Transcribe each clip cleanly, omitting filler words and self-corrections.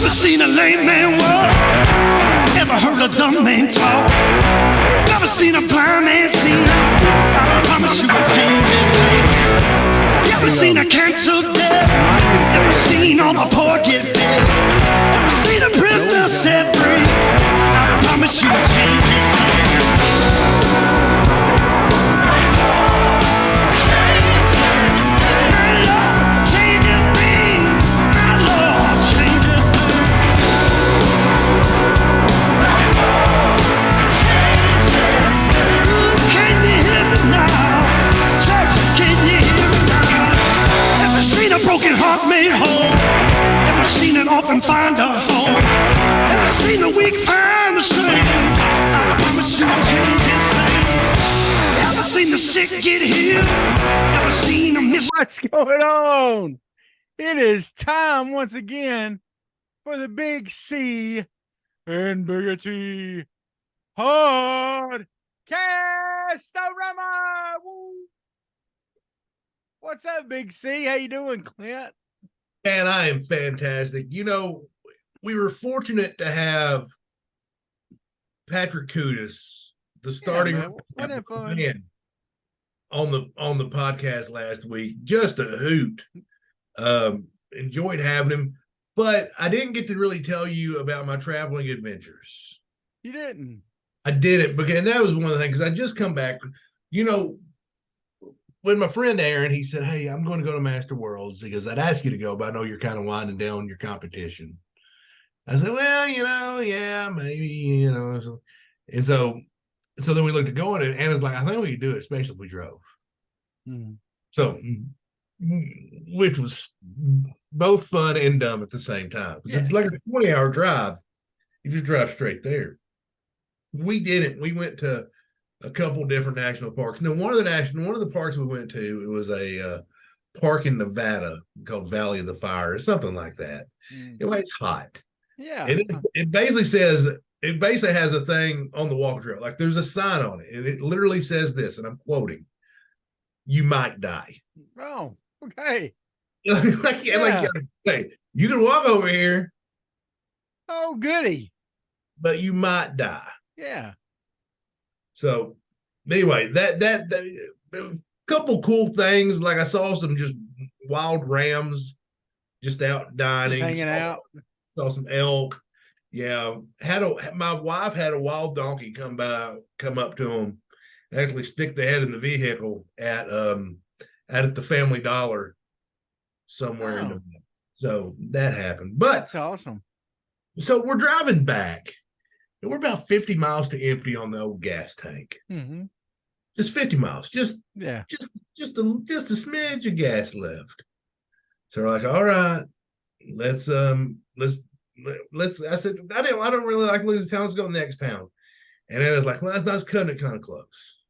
Never seen a lame man walk, never heard a dumb man talk, never seen a blind man see. I promise you will change his name. Never seen a cancer dead, never seen all the poor get fed, never seen a prisoner set free. I promise you will change his name. Broken heart made whole. Never seen an orphan find a home. Never seen the weak find the strength. I promise you will change his name. Never seen the sick get healed. Never seen a miss. What's going on? It is time once again for the Big C and Big T Hard Cash Rama. Woo! What's up, Big C? How you doing, Clint? Man, I am fantastic. You know, we were fortunate to have Patrick Kudus, the starting man, on the podcast last week. Just a hoot. Enjoyed having him, but I didn't get to really tell you about my traveling adventures. You didn't? I didn't, because that was one of the things. I just come back, you know. When my friend Aaron, he said, "Hey, I'm going to go to Master Worlds." He goes, "I'd ask you to go, but I know you're kind of winding down your competition." I said, "Well, yeah, maybe, And so then we looked at going, and Anna's like, "I think we could do it, especially if we drove." Mm. So, which was both fun and dumb at the same time. Yeah. It's like a 20-hour drive if you drive straight there. We didn't. We went to a couple different national parks. Now, one of the parks we went to, it was a park in Nevada called Valley of the Fire or something like that. Anyway, it's hot. Yeah. And it basically has a thing on the walk trail. Like there's a sign on it, and it literally says this, and I'm quoting, "You might die." Oh, okay. Hey, you can walk over here. Oh, goody. But you might die. Yeah. So anyway, that a couple cool things. Like I saw some just wild rams just out dining, just hanging out. Saw some elk. Yeah, my wife had a wild donkey come up to him, and actually stick the head in the vehicle at the Family Dollar somewhere. Oh. So that happened. But that's awesome. So we're driving back. And we're about 50 miles to empty on the old gas tank. Mm-hmm. Just 50 miles. Just a smidge of gas left. So we're like, all right, let's. I said, I don't really like losing town. Let's go to the next town. And then it's like, well, that's cutting it kind of close.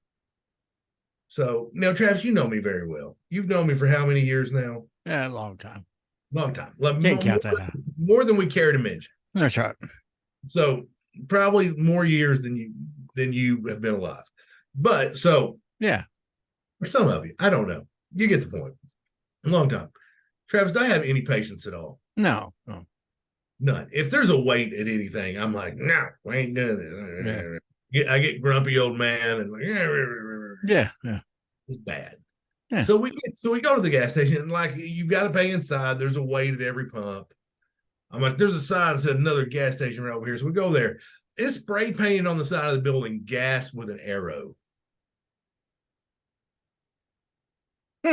So now, Travis, you know me very well. You've known me for how many years now? Yeah, a long time. Long time. Can't count that out. More than we care to mention. That's right. So probably more years than you have been alive. But so yeah, for some of you, I don't know. You get the point. A long time. Travis, do I have any patience at all? No. None. If there's a wait at anything, I'm like, no, we ain't doing it. Yeah. I get grumpy old man and like, yeah. It's bad. Yeah. So we go to the gas station, and like, you've got to pay inside. There's a wait at every pump. I'm like, there's a sign that said another gas station right over here. So we go there. It's spray painted on the side of the building, gas with an arrow.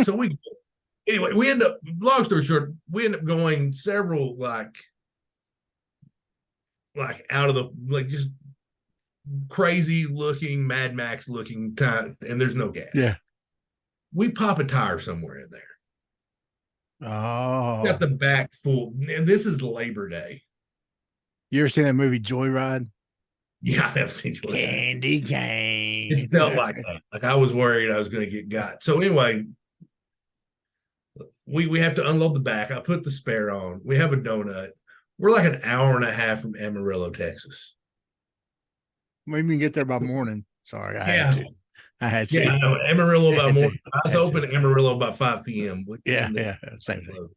So we end up, long story short, we end up going several like out of the, like, just crazy looking, Mad Max looking time, and there's no gas. Yeah. We pop a tire somewhere in there. Oh. Got the back full. And this is Labor Day. You ever seen that movie Joyride? Yeah, I have seen Joyride. Candy cane. It felt like that. Like I was worried I was going to get got. So anyway, we have to unload the back. I put the spare on. We have a donut. We're like an hour and a half from Amarillo, Texas. Maybe we can get there by morning. Sorry, I had to. Yeah, I know. Amarillo by morning. I was open Amarillo by 5 p.m. Yeah, same thing.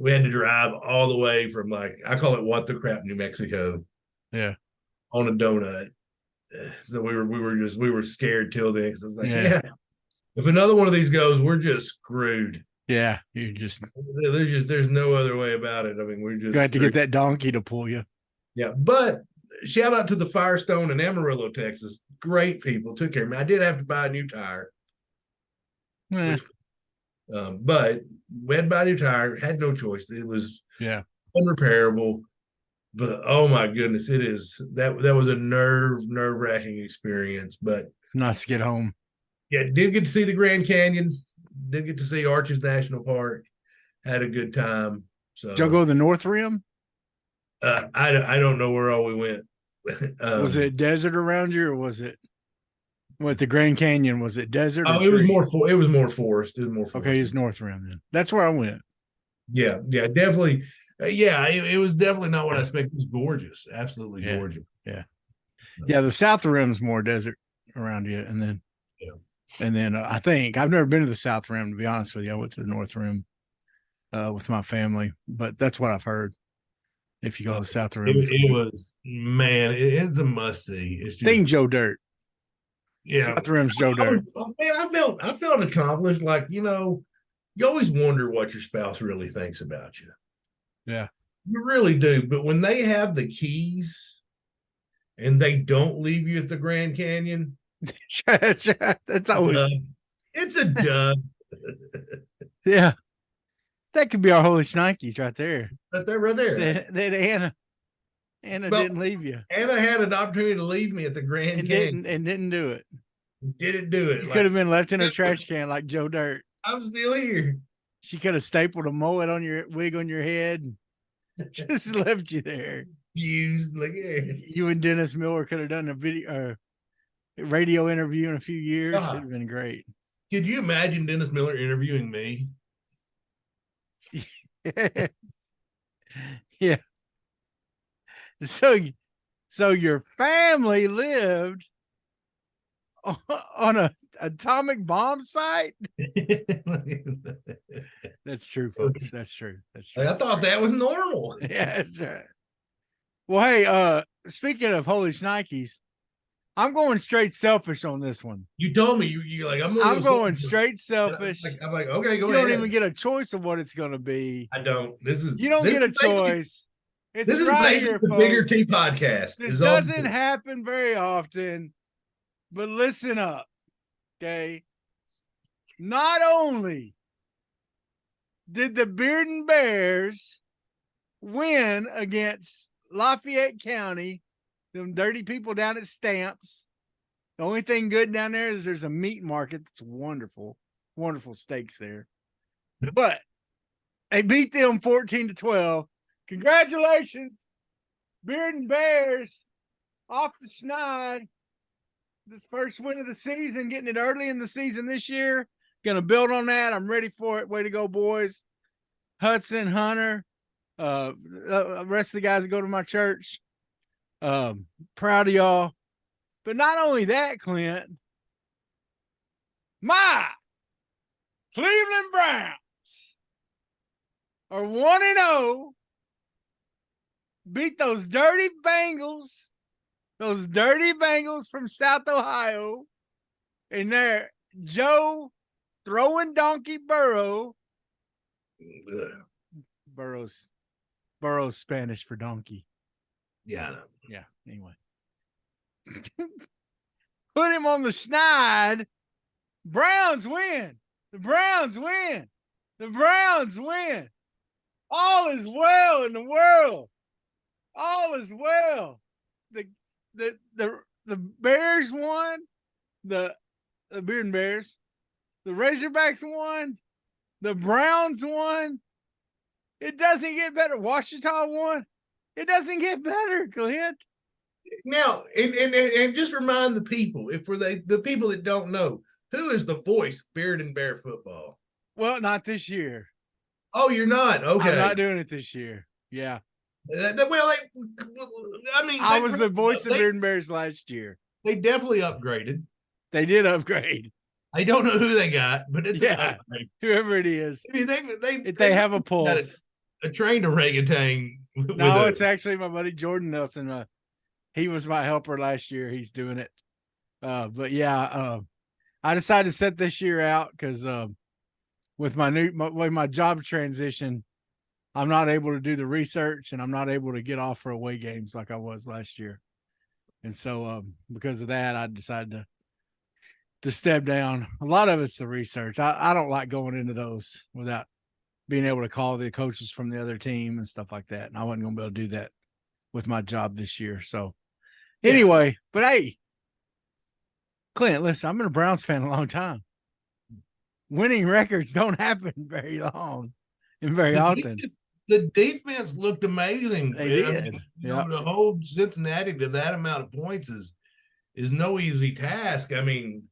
We had to drive all the way from like I call it what the crap, New Mexico. Yeah. On a donut. So we were scared till then because I was like, Yeah. if another one of these goes, we're just screwed. Yeah. There's no other way about it. I mean, we're just you have to get that donkey to pull you. Yeah, but shout out to the Firestone in Amarillo, Texas. Great people, took care of me. I did have to buy a new tire. Which, but we had to buy a new tire, had no choice. It was unrepairable. But oh my goodness, it is that was a nerve-wracking experience. But nice to get home. Yeah, did get to see the Grand Canyon, did get to see Arches National Park, had a good time. So did y'all go to the North Rim? I don't know where all we went. Was it desert around you, or was it what the Grand Canyon? Was it desert? Oh, it was more forest. It was more forest. Okay, it's North Rim then. That's where I went. Yeah, definitely. It was definitely not what I expected. It was gorgeous, absolutely gorgeous. Yeah. The South Rim's more desert around you, and then I think I've never been to the South Rim, to be honest with you. I went to the North Rim with my family, but that's what I've heard. If you go to the South Rim, it's a must see. It's just Thing Joe Dirt. Yeah, South Rim's Joe Dirt. I felt accomplished. Like, you always wonder what your spouse really thinks about you. Yeah, you really do. But when they have the keys and they don't leave you at the Grand Canyon, that's always it's a dub. Yeah, that could be our Holy Schinikes right there. Right there. That Anna didn't leave you. Anna had an opportunity to leave me at the Grand Canyon. Didn't do it. Didn't do it. You could have been left in a trash can like Joe Dirt. I'm still here. She could have stapled a mullet on your wig on your head and just left you there. Fused like you and Dennis Miller could have done a radio interview in a few years. It'd have been great. Could you imagine Dennis Miller interviewing me? Yeah. So your family lived on an atomic bomb site? That's true, folks. That's true. I thought that was normal. Yeah, that's right. Well, hey, speaking of Holy Schinikes, I'm going straight selfish on this one. You told me you're like, I'm going straight selfish. I'm like, okay, go ahead. You don't even get a choice of what it's going to be. I don't. You don't get a choice. This is right here, the Bigger T podcast. This doesn't happen very often, but listen up, okay? Not only did the Bearden Bears win against Lafayette County, them dirty people down at Stamps. The only thing good down there is there's a meat market that's wonderful, wonderful steaks there. But they beat them 14-12. Congratulations, Bearden Bears, off the schneid. This first win of the season, getting it early in the season this year. Going to build on that. I'm ready for it. Way to go, boys. Hudson, Hunter, the rest of the guys that go to my church. Proud of y'all. But not only that, Clint, my Cleveland Browns are 1-0. Beat those dirty Bengals from South Ohio. And they're Joe throwing donkey Burrow. Burrow's Spanish for donkey. Yeah, I know. Yeah, anyway. Put him on the schneid. Browns win. The Browns win. The Browns win. All is well in the world. All is well. The Bears won. The Bearden Bears. The Razorbacks won. The Browns won. It doesn't get better. Washita won. It doesn't get better, Clint. Now, and just remind the people, the people that don't know, who is the voice of Bearden Bear football? Well, not this year. Oh, you're not? Okay. I'm not doing it this year. Yeah. Well, I was the voice of Bearden Bears last year. They definitely upgraded. They did upgrade. I don't know who they got, but it's whoever it is. I mean, they have a pulse. a trained orangutan. No, it's actually my buddy Jordan Nelson. He was my helper last year. He's doing it. But yeah, I decided to set this year out because with my job transition, I'm not able to do the research and I'm not able to get off for away games like I was last year. And so because of that, I decided to step down. A lot of it's the research. I don't like going into those without being able to call the coaches from the other team and stuff like that. And I wasn't going to be able to do that with my job this year. So anyway, but hey, Clint, listen, I've been a Browns fan a long time. Winning records don't happen very long and very often. The defense looked amazing. They did. To hold Cincinnati to that amount of points is no easy task. I mean,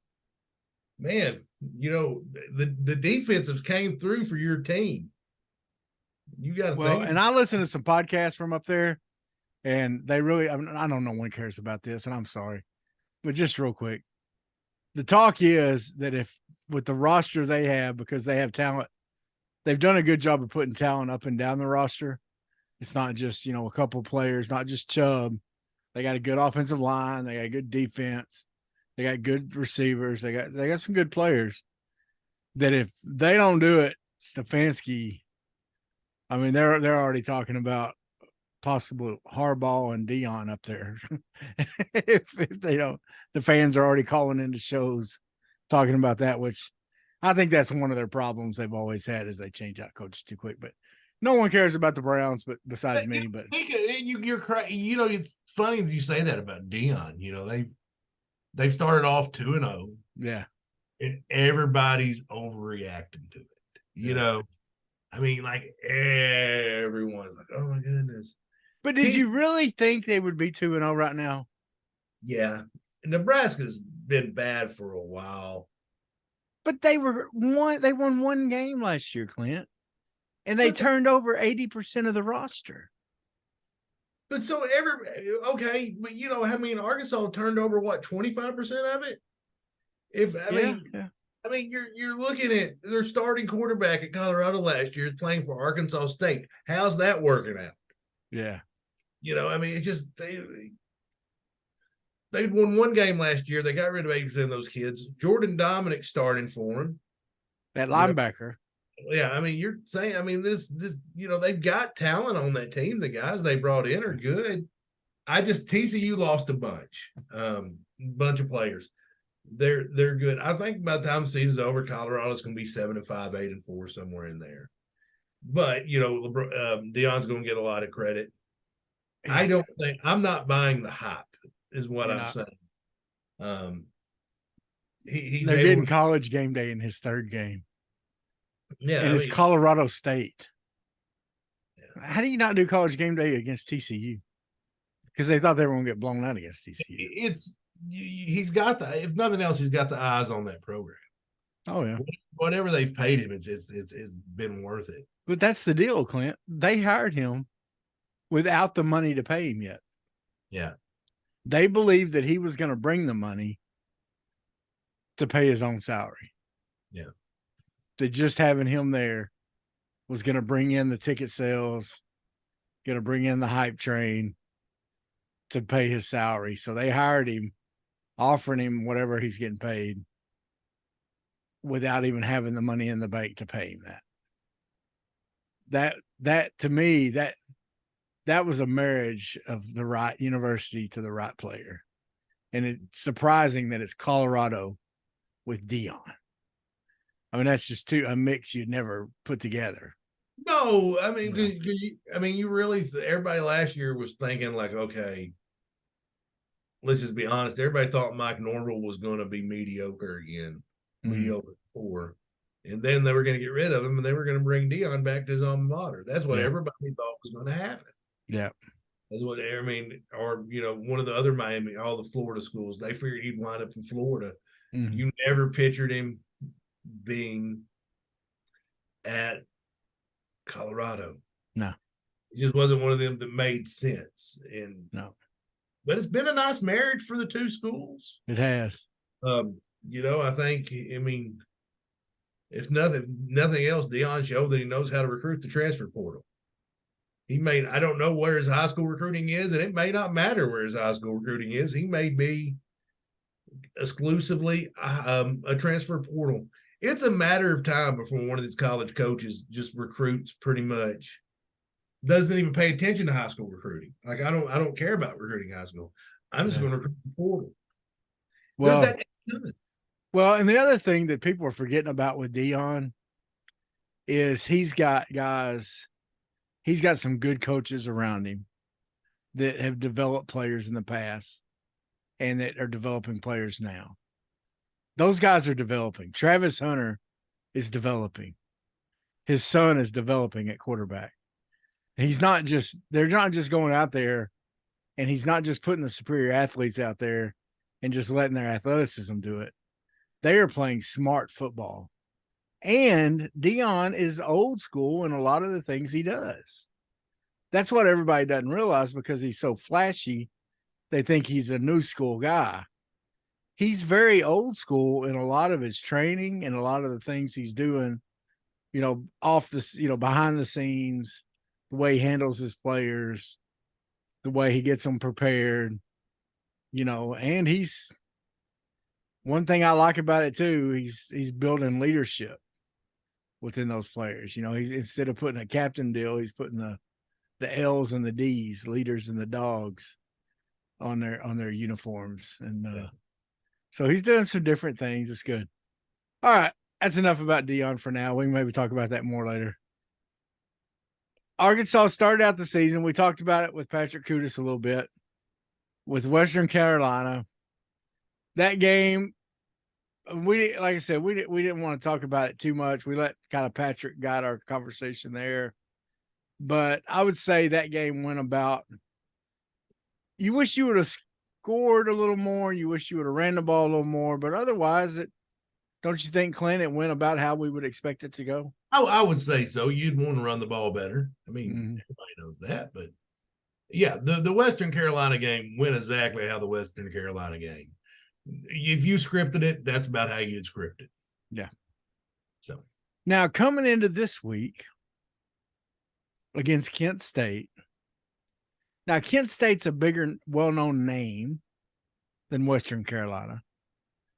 man, the defensives came through for your team. You got to think. And I listened to some podcasts from up there, and they really, I don't know one cares about this, and I'm sorry, but just real quick, the talk is that if with the roster they have, because they have talent, they've done a good job of putting talent up and down the roster. It's not just, a couple players, not just Chubb. They got a good offensive line. They got a good defense. They got good receivers. They got some good players that if they don't do it, Stefanski, I mean, they're already talking about possible Harbaugh and Dion up there. if they don't, the fans are already calling into shows talking about that, which I think that's one of their problems they've always had is they change out coaches too quick. But no one cares about the Browns, but besides me. But you're crazy. It's funny that you say that about Dion. They've started off 2-0. Yeah, and everybody's overreacting to it. I mean, like everyone's like, "Oh my goodness!" But did you really think they would be 2-0 right now? Yeah, Nebraska's been bad for a while. But they won one game last year, Clint, and they turned over 80% of the roster. But so okay, but Arkansas turned over what 25% of it. I mean, you're looking at their starting quarterback at Colorado last year is playing for Arkansas State. How's that working out? Yeah, I mean, it's just they'd won one game last year. They got rid of 80% of those kids. Jordan Dominic starting for them. That linebacker. Yeah, I mean, you're saying, I mean, this, they've got talent on that team. The guys they brought in are good. TCU lost a bunch of players. They're good. I think by the time the season's over, Colorado's going to be 7-5, 8-4, somewhere in there. But Deion's going to get a lot of credit. Yeah. I'm not buying the hype, is what I'm saying. They're getting college game day in his third game. Yeah, and it's Colorado State. Yeah. How do you not do college game day against TCU? Because they thought they were going to get blown out against TCU. He's got if nothing else, he's got the eyes on that program. Oh yeah, whatever they've paid him, it's been worth it. But that's the deal, Clint. They hired him without the money to pay him yet. Yeah, they believed that he was going to bring the money to pay his own salary. Yeah. That just having him there was going to bring in the ticket sales, going to bring in the hype train to pay his salary. So they hired him, offering him whatever he's getting paid without even having the money in the bank to pay him that. That to me, that was a marriage of the right university to the right player. And it's surprising that it's Colorado with Dion. I mean, that's just a mix you'd never put together. No, I mean, you really, everybody last year was thinking like, okay, let's just be honest. Everybody thought Mike Norvell was going to be mediocre again, mediocre poor. And then they were going to get rid of him and they were going to bring Dion back to his alma mater. That's what everybody thought was going to happen. Yeah. That's what, one of the other Miami, all the Florida schools, they figured he'd wind up in Florida. Mm-hmm. You never pictured him being at Colorado. No. It just wasn't one of them that made sense. But it's been a nice marriage for the two schools. It has. I think, if nothing else, Dion showed that he knows how to recruit the transfer portal. I don't know where his high school recruiting is, and it may not matter where his high school recruiting is. He may be exclusively a transfer portal. It's a matter of time before one of these college coaches just recruits pretty much, doesn't even pay attention to high school recruiting. Like I don't care about recruiting high school. I'm just going to recruit the portal. Well, and the other thing that people are forgetting about with Deion is he's got some good coaches around him that have developed players in the past and that are developing players now. Those guys are developing. Travis Hunter is developing. His son is developing at quarterback. They're not just going out there, and he's not just putting the superior athletes out there and just letting their athleticism do it. They are playing smart football. And Deion is old school in a lot of the things he does. That's what everybody doesn't realize because he's so flashy. They think he's a new school guy. He's very old school in a lot of his training and a lot of the things he's doing, off this, behind the scenes, the way he handles his players, the way he gets them prepared, and he's one thing I like about it too. He's building leadership within those players. He's instead of putting a captain deal, he's putting the L's and the D's, leaders and the dogs, on their uniforms, and so he's doing some different things. It's good. All right, that's enough about Deion for now. We can maybe talk about that more later. Arkansas started out the season. We talked about it with Patrick Kudus a little bit with Western Carolina. That game, like I said, we didn't want to talk about it too much. We let kind of Patrick guide our conversation there. But I would say that game went about. You wish you would have scored a little more. You wish you would have ran the ball a little more. But otherwise, don't you think, Clint, it went about how we would expect it to go? I would say so. You'd want to run the ball better. I mean, everybody knows that. But, yeah, the Western Carolina game went exactly how the Western Carolina game. If you scripted it, that's about how you'd script it. Yeah. So now coming into this week against Kent State. Now, Kent State's a bigger, well-known name than Western Carolina.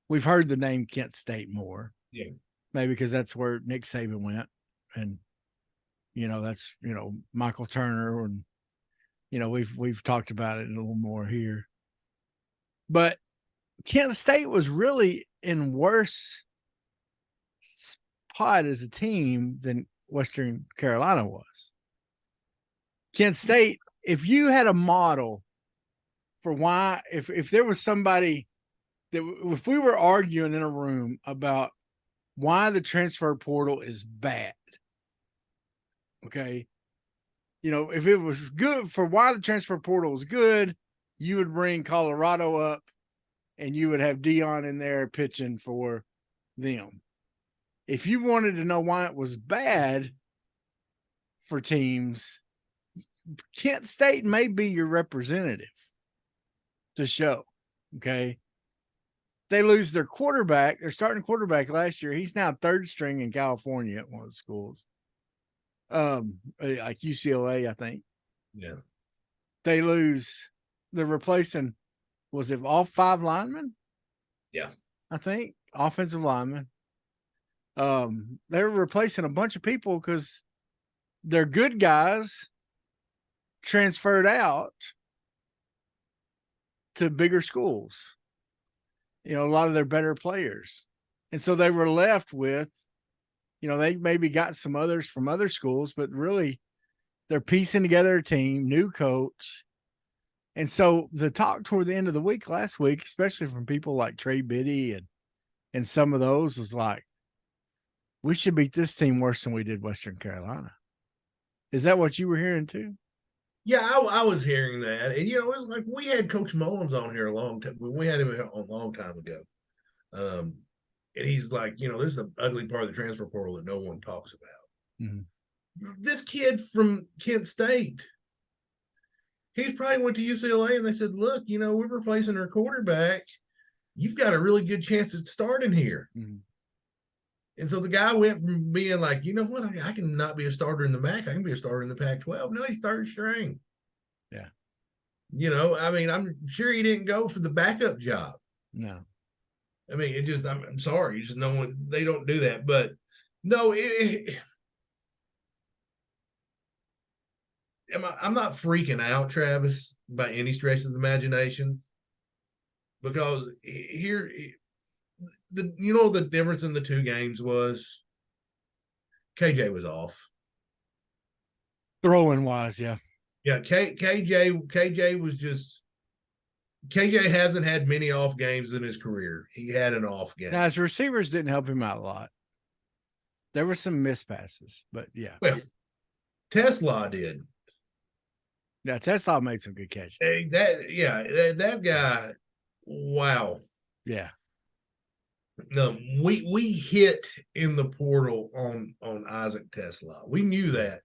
We've heard the name Kent State more. Yeah. Maybe because that's where Nick Saban went. And, that's, Michael Turner. And, we've talked about it a little more here. But Kent State was really in worse spot as a team than Western Carolina was. Kent State, if you had a model for why, if there was somebody that, if we were arguing in a room about why the transfer portal is bad, okay, if it was good for why the transfer portal is good, you would bring Colorado up and you would have Deion in there pitching for them. If you wanted to know why it was bad for teams, Kent State may be your representative to show. Okay. They lose their quarterback, their starting quarterback last year. He's now third string in California at one of the schools. Like UCLA, I think. Yeah. They're replacing, was it all 5 linemen? Yeah. I think offensive linemen. They're replacing a bunch of people because they're good guys transferred out to bigger schools. A lot of their better players. And so they were left with, they maybe got some others from other schools, but really they're piecing together a team, new coach. And so the talk toward the end of the week last week, especially from people like Trey Biddy and some of those, was like, we should beat this team worse than we did Western Carolina. Is that what you were hearing too? Yeah, I was hearing that. And, it was like we had Coach Mullins on here a long time. We had him a long time ago. And he's like, this is the ugly part of the transfer portal that no one talks about. Mm-hmm. This kid from Kent State, he's probably went to UCLA and they said, look, we're replacing our quarterback. You've got a really good chance at starting here. Mm-hmm. And so the guy went from being like, you know what, I can not be a starter in the MAC. I can be a starter in the Pac-12. No, he's third string. Yeah. I mean, I'm sure he didn't go for the backup job. No. I mean, I'm sorry. Just no one, they don't do that. But no, I'm not freaking out, Travis, by any stretch of the imagination. Because here, the difference in the two games was KJ was off. Throwing wise, yeah. Yeah, KJ was just KJ hasn't had many off games in his career. He had an off game. Now his receivers didn't help him out a lot. There were some miss passes, but yeah. Well, Tesla did. Yeah, Tesla made some good catches. That guy, wow. Yeah. No, we hit in the portal on Isaac Tesla. We knew that.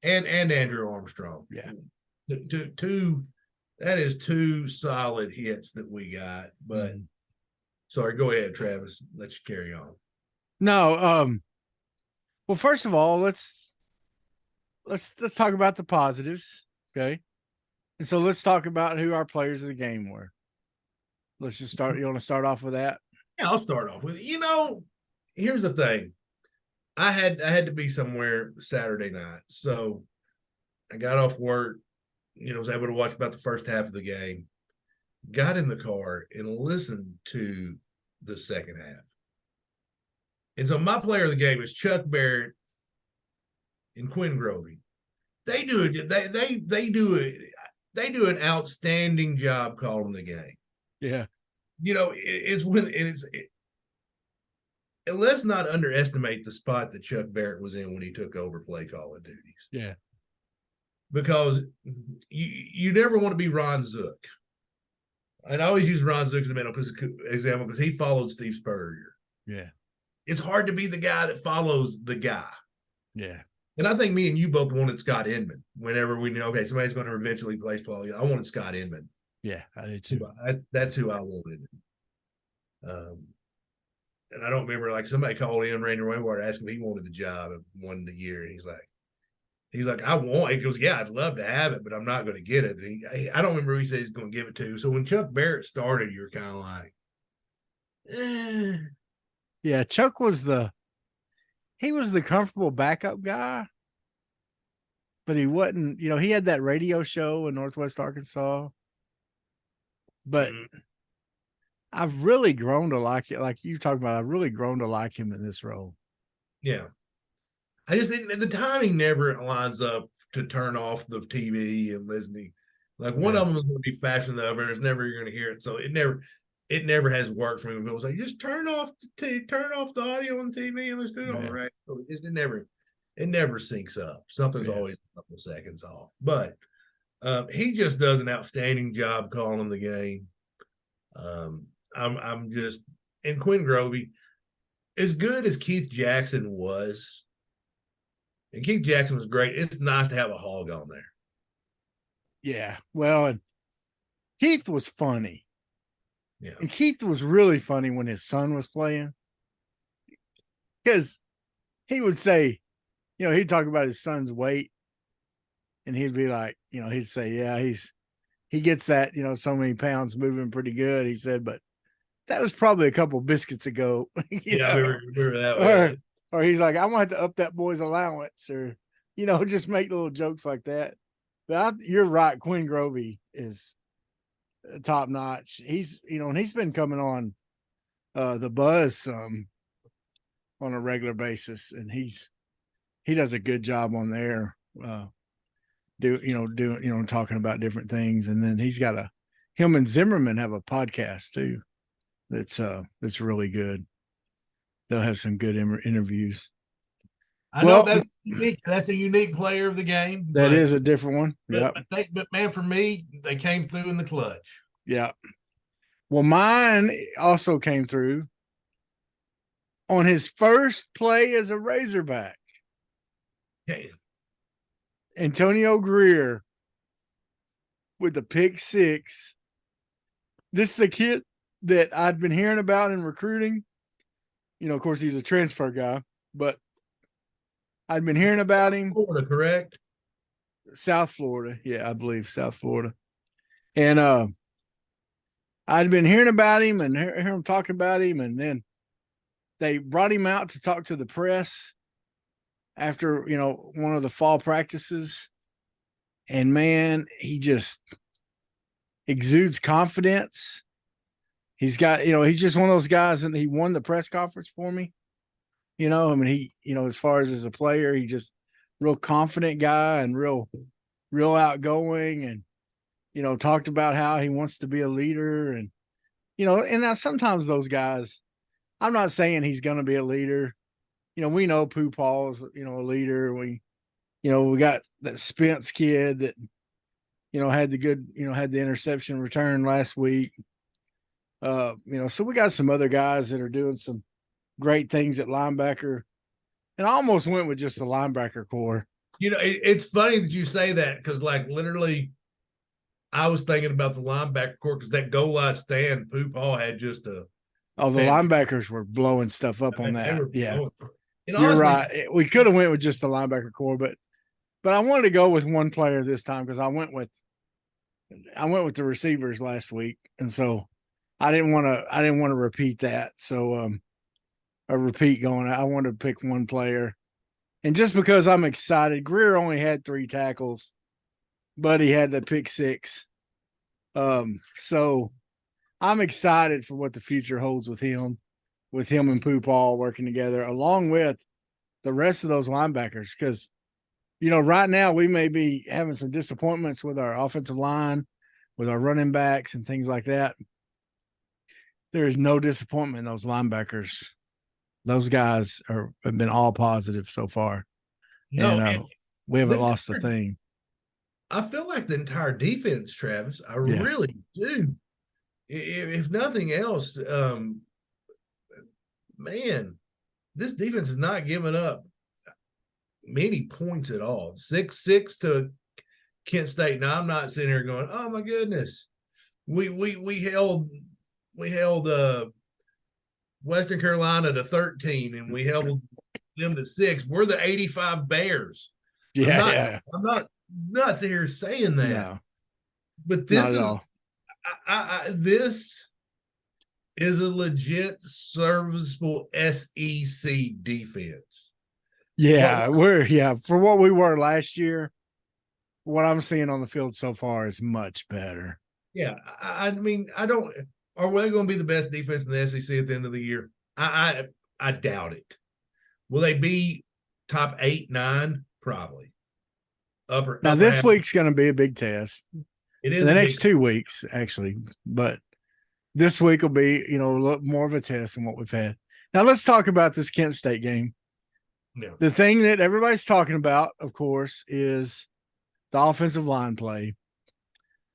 And Andrew Armstrong. Yeah. That is two solid hits that we got. But sorry, go ahead, Travis. Let's carry on. No, well, first of all, let's talk about the positives. Okay. And so let's talk about who our players of the game were. Let's just start. You want to start off with that? Yeah, I'll start off with, here's the thing. I had to be somewhere Saturday night. So I got off work, was able to watch about the first half of the game, got in the car and listened to the second half. And so my player of the game is Chuck Barrett and Quinn Grovey. They do an outstanding job calling the game. Yeah. And let's not underestimate the spot that Chuck Barrett was in when he took over play calling duties. Yeah. Because you never want to be Ron Zook. And I always use Ron Zook as an example because he followed Steve Spurrier. Yeah. It's hard to be the guy that follows the guy. Yeah. And I think me and you both wanted Scott Inman whenever we knew, okay, somebody's going to eventually play Paul. I wanted Scott Inman. Yeah, I did too. That's who I wanted. And I don't remember, like, somebody called in Randy Rainwater asking if he wanted the job of one year. And he's like, I want it. He goes, yeah, I'd love to have it, but I'm not going to get it. And I don't remember who he said he's going to give it to. So when Chuck Barrett started, you're kind of like, Yeah, Chuck was the comfortable backup guy, but he wasn't, he had that radio show in Northwest Arkansas. But I've really grown to like it. Like you talked about, I've really grown to like him in this role. Yeah. I just think the timing never lines up to turn off the TV and listening. Like one of them is going to be faster than the other. It's never you're going to hear it. So it never has worked for me. It was like, just turn off the audio on TV and let's do it on the radio. So it never syncs up. Something's always a couple seconds off. But he just does an outstanding job calling the game. I'm just, and Quinn Grovey, as good as Keith Jackson was, and Keith Jackson was great, it's nice to have a hog on there. Yeah. Well, and Keith was funny. Yeah. And Keith was really funny when his son was playing. Because he would say, he'd talk about his son's weight. And he'd be like, he'd say, yeah, he gets that, so many pounds moving pretty good. He said, but that was probably a couple biscuits ago. I remember that way. Or he's like, I want to up that boy's allowance, or, just make little jokes like that. But you're right. Quinn Grovey is top notch. He's, and he's been coming on the Buzz some on a regular basis, and he does a good job on there. Talking about different things. And then he's got him and Zimmerman have a podcast too. That's really good. They'll have some good interviews. I know that's unique. That's a unique player of the game. That is a different one. Yeah. But man, for me, they came through in the clutch. Yeah. Well, mine also came through on his first play as a Razorback. Okay. Antonio Greer with the pick six. This is a kid that I'd been hearing about in recruiting. Of course, he's a transfer guy, but I'd been hearing about him. Florida, correct? South Florida. Yeah, I believe South Florida. And I'd been hearing about him and hear him talking about him. And then they brought him out to talk to the press after, one of the fall practices. And man, he just exudes confidence. He's got, he's just one of those guys, and he won the press conference for me. As far as a player, he just real confident guy and real outgoing, and, talked about how he wants to be a leader. And, and now sometimes those guys, I'm not saying he's going to be a leader. We know Pooh Paul's, a leader. We got that Spence kid that, had had the interception return last week. So we got some other guys that are doing some great things at linebacker. And I almost went with just the linebacker core. It's funny that you say that, because literally I was thinking about the linebacker core, because that goal line stand, Pooh Paul had just a. Oh, the linebackers were blowing stuff up on that. Yeah. And you're right. We could have went with just the linebacker core, but I wanted to go with one player this time, because I went with the receivers last week, and so I didn't want to repeat that. So a repeat going. I wanted to pick one player, and just because I'm excited, Greer only had 3 tackles, but he had the pick 6. So I'm excited for what the future holds with him and Pooh Paul working together, along with the rest of those linebackers. Because, right now we may be having some disappointments with our offensive line, with our running backs and things like that. There is no disappointment in those linebackers. Those guys have been all positive so far. No, and we haven't lost a thing. I feel like the entire defense, Travis. I really do. If nothing else, man, this defense is not giving up many points at all. 6-6 to Kent State. Now I'm not sitting here going, "Oh my goodness, we held Western Carolina to 13, and we held them to 6. We're the 85 Bears." I'm not sitting here saying that. No, but this is a legit serviceable SEC defense. Yeah, for what we were last year, what I'm seeing on the field so far is much better. Yeah, I mean, are they going to be the best defense in the SEC at the end of the year? I doubt it. Will they be top 8, 9? Probably. Now this week's going to be a big test. It is the next 2 weeks, actually, but this week will be, a little more of a test than what we've had. Now let's talk about this Kent State game. No. The thing that everybody's talking about, of course, is the offensive line play.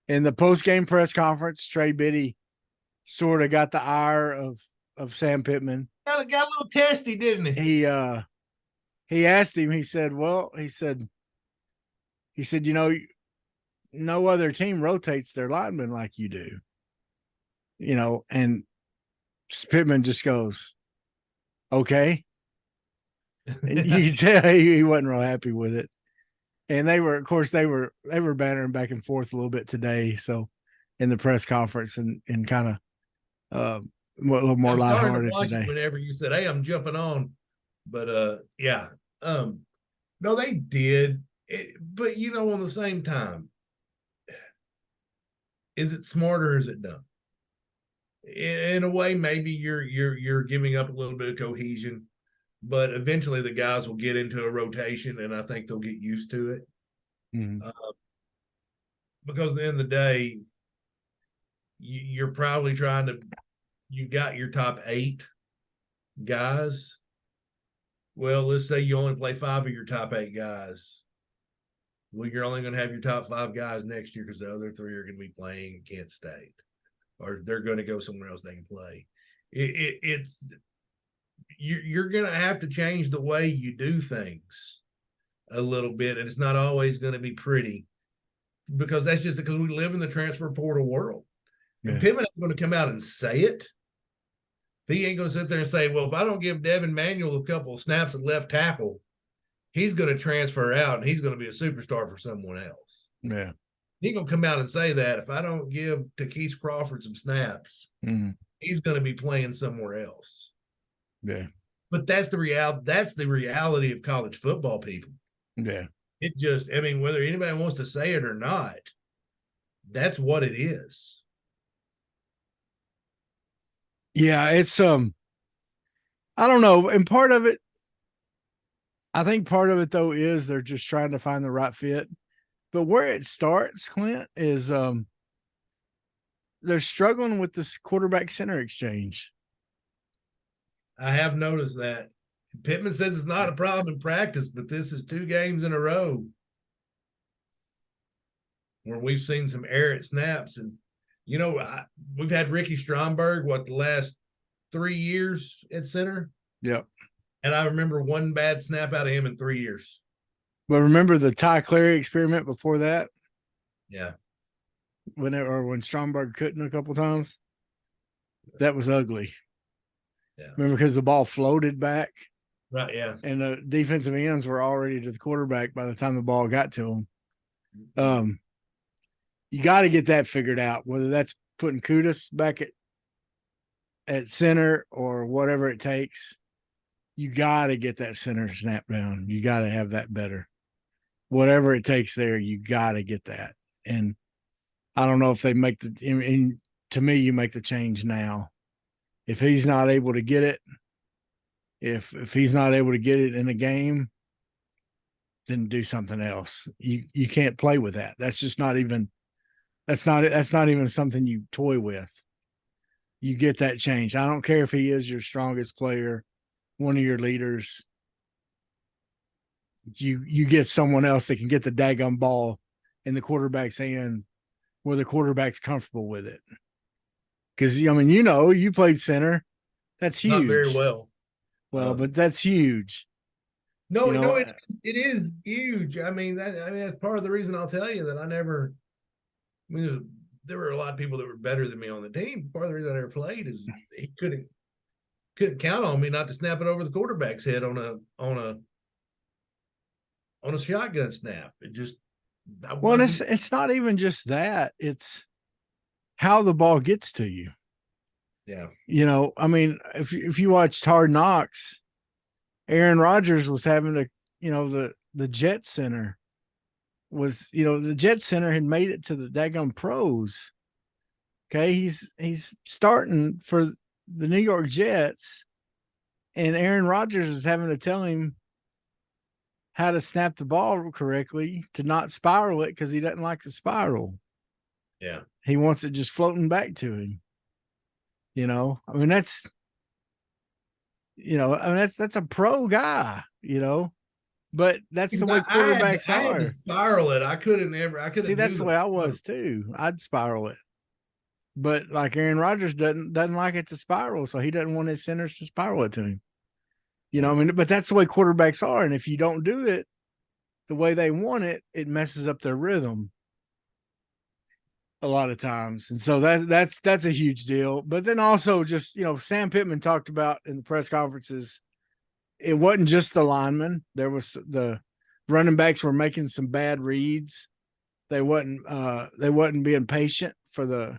In the post-game press conference, Trey Biddy sort of got the ire of Sam Pittman. Got a little testy, didn't he? He asked him, he said, no other team rotates their linemen like you do. And Pittman just goes, okay. And you can tell he wasn't real happy with it. And they were bantering back and forth a little bit today. So in the press conference and kind of a little more lighthearted today. Whenever you said, "Hey, I'm jumping on," but no, they did. But on the same time, is it smart or is it dumb? In a way, maybe you're giving up a little bit of cohesion, but eventually the guys will get into a rotation, and I think they'll get used to it. Mm-hmm. Because at the end of the day, you're probably you got your top 8 guys. Well, let's say you only play 5 of your top 8 guys. Well, you're only going to have your top 5 guys next year, because the other 3 are going to be playing at Kent State, or they're going to go somewhere else they can play. You're going to have to change the way you do things a little bit, and it's not always going to be pretty, because that's just because we live in the transfer portal world. Yeah. And Pittman is going to come out and say it, He ain't going to sit there and say, well, if I don't give Devin Manuel a couple of snaps at left tackle, he's going to transfer out and he's going to be a superstar for someone else. Yeah. He going to come out and say that if I don't give Takese Crawford some snaps, he's going to be playing somewhere else. Yeah. But that's the reality. That's the reality of college football, people. Yeah. It just, I mean, whether anybody wants to say it or not, that's what it is. Yeah, it's I don't know. And part of it, I think part of it though is they're just trying to find the right fit. But where it starts, Clint, is they're struggling with this quarterback center exchange. I have noticed that. Pittman says it's not a problem in practice, but this is 2 games in a row where we've seen some errant snaps. And, you know, we've had Ricky Stromberg, the last 3 years at center? Yep. And I remember 1 bad snap out of him in 3 years. But remember the Ty Clary experiment before that? Yeah. When Stromberg couldn't a couple times? That was ugly. Yeah. Remember, because the ball floated back? Right, yeah. And the defensive ends were already to the quarterback by the time the ball got to him. You got to get that figured out, whether that's putting Kudus back at center or whatever it takes. You got to get that center snap down. You got to have that better. Whatever it takes there, you got to get that. And I don't know if they make to me, you make the change now. If he's not able to get it, if he's not able to get it in a game, then do something else. You can't play with that. That's just not even that's not even something you toy with. You get that change. I don't care if he is your strongest player, one of your leaders. You get someone else that can get the daggum ball in the quarterback's hand where the quarterback's comfortable with it. Because, I mean, you played center. That's huge. Not very well. Well, but that's huge. No, it is huge. I mean, that's part of the reason I'll tell you that there were a lot of people that were better than me on the team. Part of the reason I never played is he couldn't count on me not to snap it over the quarterback's head on a shotgun snap. It just it's not even just that. It's how the ball gets to you. Yeah. I mean, if you watched Hard Knocks, Aaron Rodgers was having the Jet Center was, the Jet Center had made it to the daggum pros. Okay. He's starting for the New York Jets, and Aaron Rodgers is having to tell him how to snap the ball correctly to not spiral it, because he doesn't like the spiral. Yeah. He wants it just floating back to him. I mean, that's a pro guy, but that's the way quarterbacks I had are. to spiral it. I couldn't. See, that's the way I was too. I'd spiral it. But like Aaron Rodgers doesn't like it to spiral, so he doesn't want his centers to spiral it to him. But that's the way quarterbacks are. And if you don't do it the way they want it, it messes up their rhythm a lot of times. And so that's a huge deal. But then also just, Sam Pittman talked about in the press conferences, it wasn't just the linemen. There was the running backs were making some bad reads. They wasn't being patient for the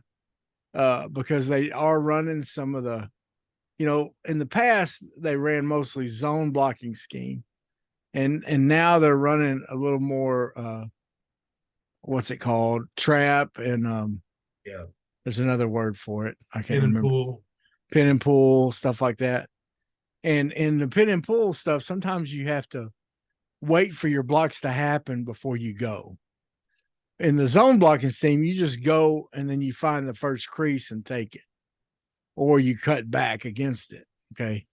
because they are running some of the, in the past they ran mostly zone blocking scheme, and now they're running a little more what's it called, trap, and there's another word for it, I can't remember. Pin and pull, stuff like that. And in the pin and pull stuff, sometimes you have to wait for your blocks to happen before you go. In the zone blocking scheme, you just go and then you find the first crease and take it, or you cut back against it. Okay.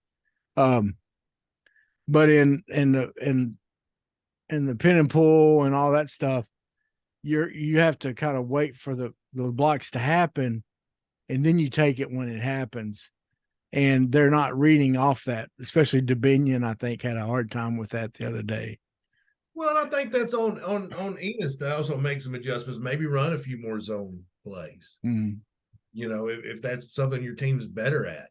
But in the pin and pull and all that stuff, you have to kind of wait for the blocks to happen, and then you take it when it happens. And they're not reading off that, especially Dubinion, I think, had a hard time with that the other day. Well, I think that's on Enos to also make some adjustments, maybe run a few more zone plays. Mm-hmm. If that's something your team's better at.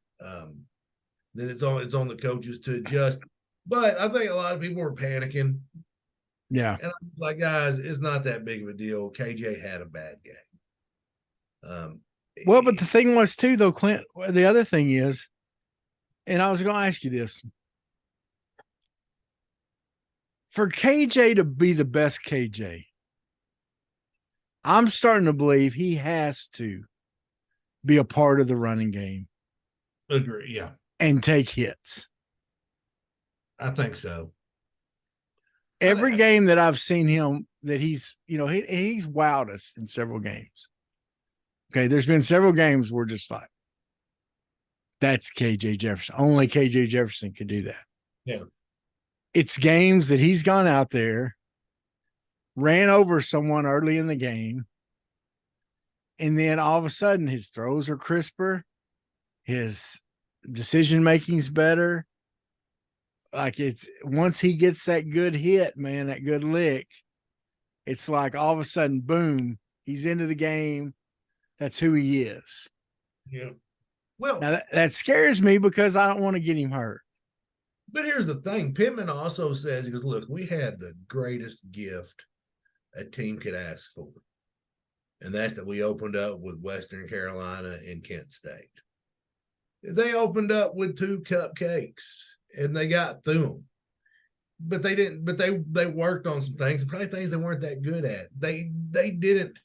then it's on the coaches to adjust. But I think a lot of people were panicking. Yeah. And I'm like, guys, it's not that big of a deal. KJ had a bad game. Well, but the thing was too, though, Clint, the other thing is, and I was going to ask you this, for KJ to be the best KJ, I'm starting to believe he has to be a part of the running game. Agree, yeah. And take hits. I think so. Every game that I've seen him, that he's wowed us in several games. Okay, there's been several games where just like, that's KJ Jefferson. Only KJ Jefferson could do that. Yeah. It's games that he's gone out there, ran over someone early in the game, and then all of a sudden his throws are crisper, his decision making's better. Like, it's once he gets that good hit, man, that good lick, it's like all of a sudden, boom, he's into the game. That's who he is. Yeah. Well, now that scares me because I don't want to get him hurt. But here's the thing. Pittman also says, he goes, look, we had the greatest gift a team could ask for. And that's that we opened up with Western Carolina and Kent State. They opened up with 2 cupcakes and they got through them. But they didn't, but they worked on some things, probably things they weren't that good at. They didn't.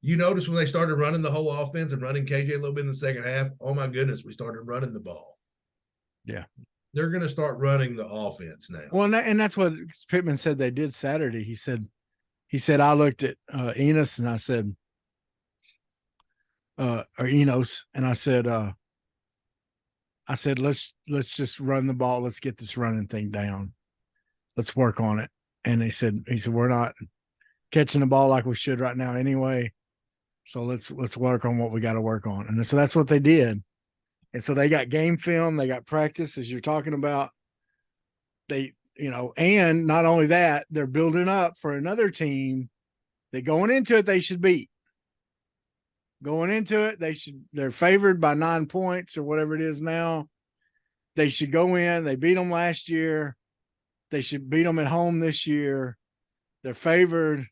You notice when they started running the whole offense and running KJ a little bit in the second half, oh my goodness, we started running the ball. Yeah. They're going to start running the offense now. Well, and that's what Pittman said they did Saturday. He said, I looked at Enos and I said, or Enos, and I said, let's just run the ball. Let's get this running thing down. Let's work on it. And he said, we're not catching the ball like we should right now anyway. So let's work on what we got to work on. And so that's what they did. And so they got game film, they got practice, as you're talking about. They, and not only that, they're building up for another team that going into it, they should beat. Going into it, they're favored by 9 points or whatever it is now. They should go in. They beat them last year. They should beat them at home this year. They're favored.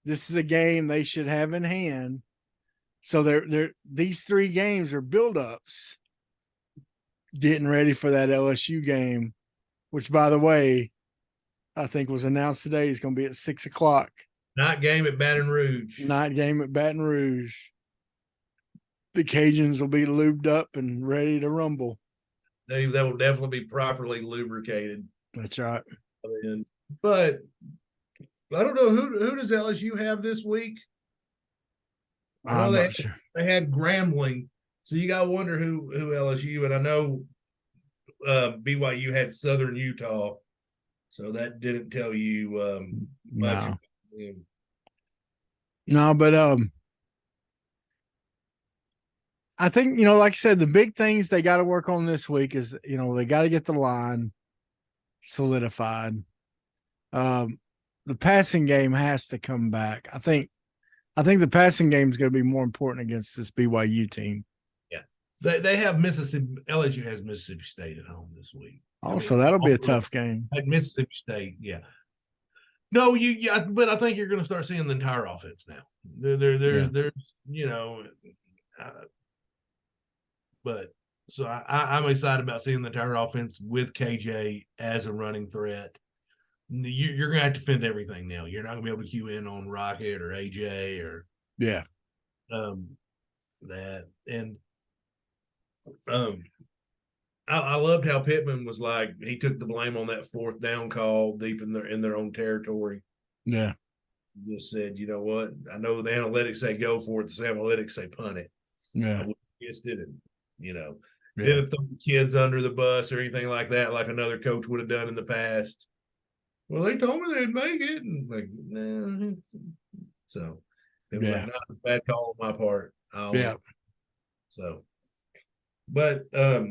This is a game they should have in hand. So these 3 games are buildups, getting ready for that LSU game, which, by the way, I think was announced today is going to be at 6:00. Night game at Baton Rouge. Night game at Baton Rouge. The Cajuns will be lubed up and ready to rumble. They will definitely be properly lubricated. That's right. But I don't know who does LSU have this week. I'm not sure. They had Grambling, so you got to wonder who LSU. And I know BYU had Southern Utah, so that didn't tell you much. No, but I think, like I said, the big things they got to work on this week is, they got to get the line solidified. The passing game has to come back. I think the passing game is going to be more important against this BYU team. Yeah. They have Mississippi. LSU has Mississippi State at home this week. So that'll be a tough game. At Mississippi State, yeah. No, but I think you're going to start seeing the entire offense now. There's but so I'm excited about seeing the entire offense with KJ as a running threat. You're going to have to defend everything now. You're not going to be able to cue in on Rocket or AJ or that. And I loved how Pittman was like, he took the blame on that 4th down call deep in their own territory. Yeah. Just said, you know what? I know the analytics say go for it. The analytics say punt it. Yeah. I just didn't, didn't throw the kids under the bus or anything like that, like another coach would have done in the past. Well, they told me they'd make it. And like, nah. So it was like, not a bad call on my part. So, but, but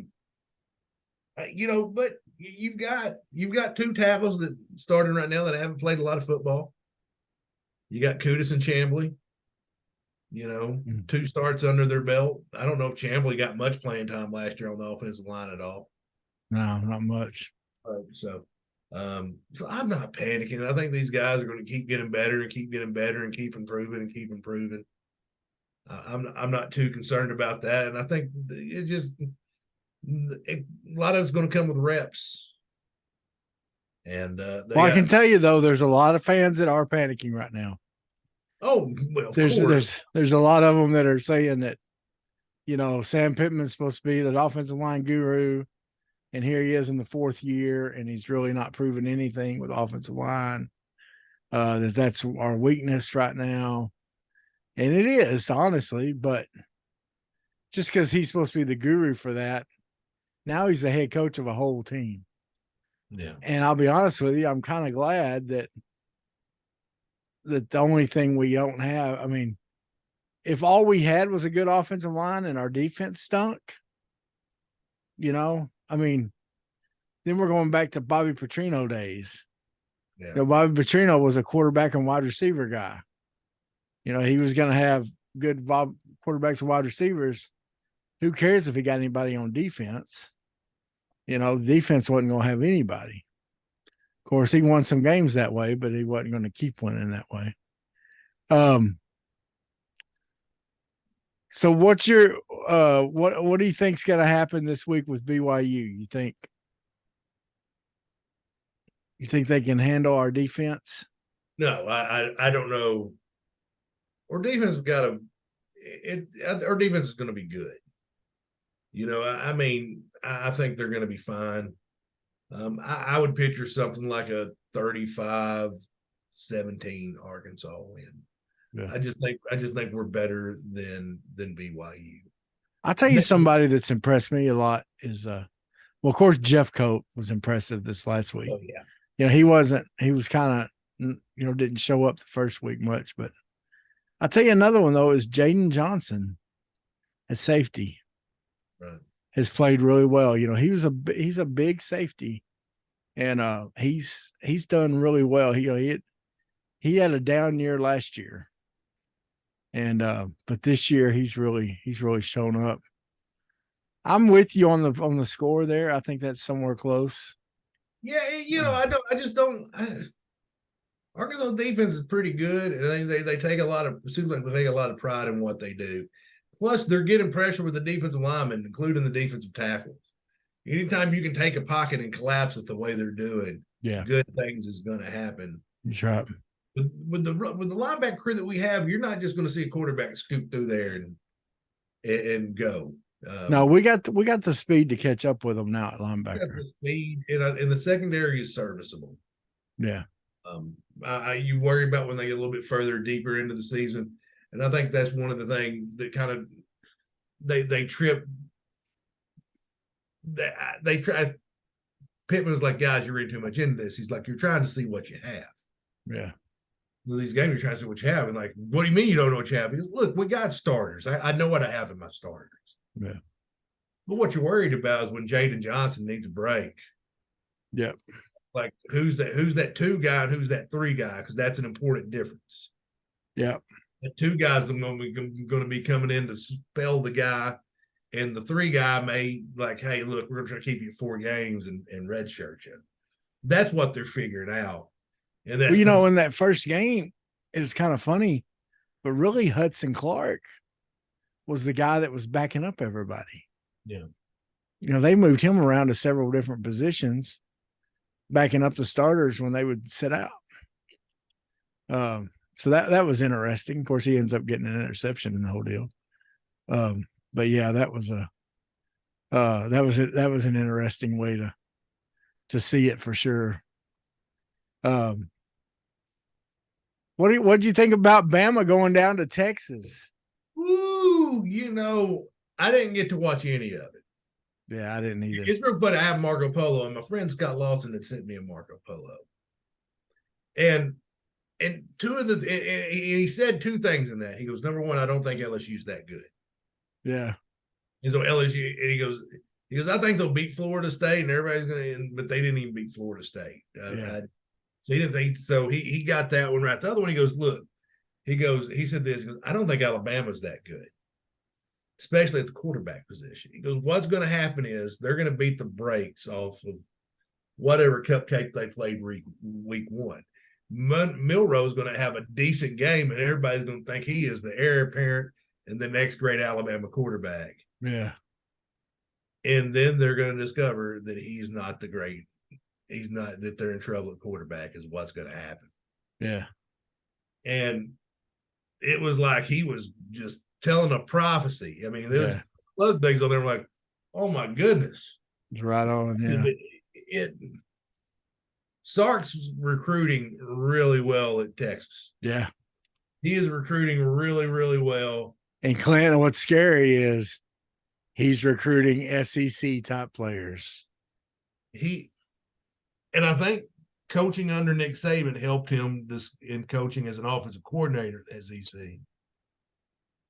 you've got 2 tackles that starting right now that haven't played a lot of football. You got Kudus and Chambly, 2 starts under their belt. I don't know if Chambly got much playing time last year on the offensive line at all. No, not much. So I'm not panicking. I think these guys are going to keep getting better and keep getting better and keep improving and keep improving. I'm not too concerned about that, and I think a lot of it's going to come with reps. And I can tell you though, there's a lot of fans that are panicking right now. Oh well, there's a lot of them that are saying that, Sam Pittman's supposed to be the offensive line guru, and here he is in the 4th year, and he's really not proving anything with offensive line. That's our weakness right now, and it is, honestly. But just because he's supposed to be the guru for that, now he's the head coach of a whole team. Yeah, and I'll be honest with you, I'm kind of glad that the only thing we don't have, I mean, if all we had was a good offensive line and our defense stunk, I mean, then we're going back to Bobby Petrino days. Yeah. Bobby Petrino was a quarterback and wide receiver guy. He was going to have good quarterbacks and wide receivers. Who cares if he got anybody on defense? The defense wasn't going to have anybody. Of course, he won some games that way, but he wasn't going to keep winning that way. So what's your what do you think's going to happen this week with BYU? You think they can handle our defense? No, I don't know. Our defense our defense is going to be good. I mean, I think they're going to be fine. I would picture something like a 35-17 Arkansas win. Yeah. I just think we're better than BYU. I'll tell you somebody that's impressed me a lot is of course, Jeff Cope was impressive this last week. Oh yeah. He was kind of, didn't show up the first week much, but I'll tell you another one though is Jaden Johnson at safety. Right. Has played really well. He's a big safety, and he's done really well. He had a down year last year, and but this year he's really shown up. I'm with you on the score there. I think that's somewhere close. Yeah, Arkansas defense is pretty good, and I think they take a lot of pride in what they do. Plus, they're getting pressure with the defensive linemen, including the defensive tackles. Anytime you can take a pocket and collapse it the way they're doing, good things is going to happen. That's right. With the linebacker crew that we have, you're not just going to see a quarterback scoop through there and go. No, we got the speed to catch up with them now at linebacker. We got the speed, and the secondary is serviceable. Yeah. You worry about when they get a little bit further, deeper into the season. And I think that's one of the things that kind of they trip. They try. Pittman's like, guys, you're reading too much into this. He's like, you're trying to see what you have. Yeah. These games, you're trying to see what you have. And like, what do you mean you don't know what you have? He goes, look, we got starters. I know what I have in my starters. Yeah. But what you're worried about is when Jaden Johnson needs a break. Yep. Like, who's that 2 guy and who's that 3 guy? Because that's an important difference. Yep. The 2 guys are going to be coming in to spell the guy, and the 3 guy may like, hey, look, we're going to try to keep you 4 games and redshirt you. That's what they're figuring out. And that's in that first game, it was kind of funny, but really Hudson Clark was the guy that was backing up everybody. Yeah. They moved him around to several different positions, backing up the starters when they would sit out. So that was interesting. Of course, he ends up getting an interception in the whole deal. But yeah, that was an interesting way to see it for sure. What do you think about Bama going down to Texas? Ooh, I didn't get to watch any of it. Yeah, I didn't either. It's real fun to have Marco Polo, and my friend Scott Lawson had sent me a Marco Polo. And he said 2 things in that. He goes, number 1, I don't think LSU's that good. Yeah. And so LSU, and he goes, I think they'll beat Florida State, and everybody's going to, but they didn't even beat Florida State. So he didn't think so. He got that one right. The other one, he goes, look, he said this, he goes, I don't think Alabama's that good. especially at the quarterback position. He goes, what's going to happen is they're going to beat the brakes off of whatever cupcake they played week one. Milroe's going to have a decent game, and everybody's going to think he is the heir apparent and the next great Alabama quarterback. Yeah. And then they're going to discover that he's not that they're in trouble at quarterback is what's going to happen. Yeah. And it was like he was just telling a prophecy. I mean, there's other things on there like, oh my goodness. It's right on. Yeah. Sark's recruiting really well at Texas. Yeah. He is recruiting really, really well. And Clinton, what's scary is he's recruiting SEC top players. And I think coaching under Nick Saban helped him in coaching as an offensive coordinator at the SEC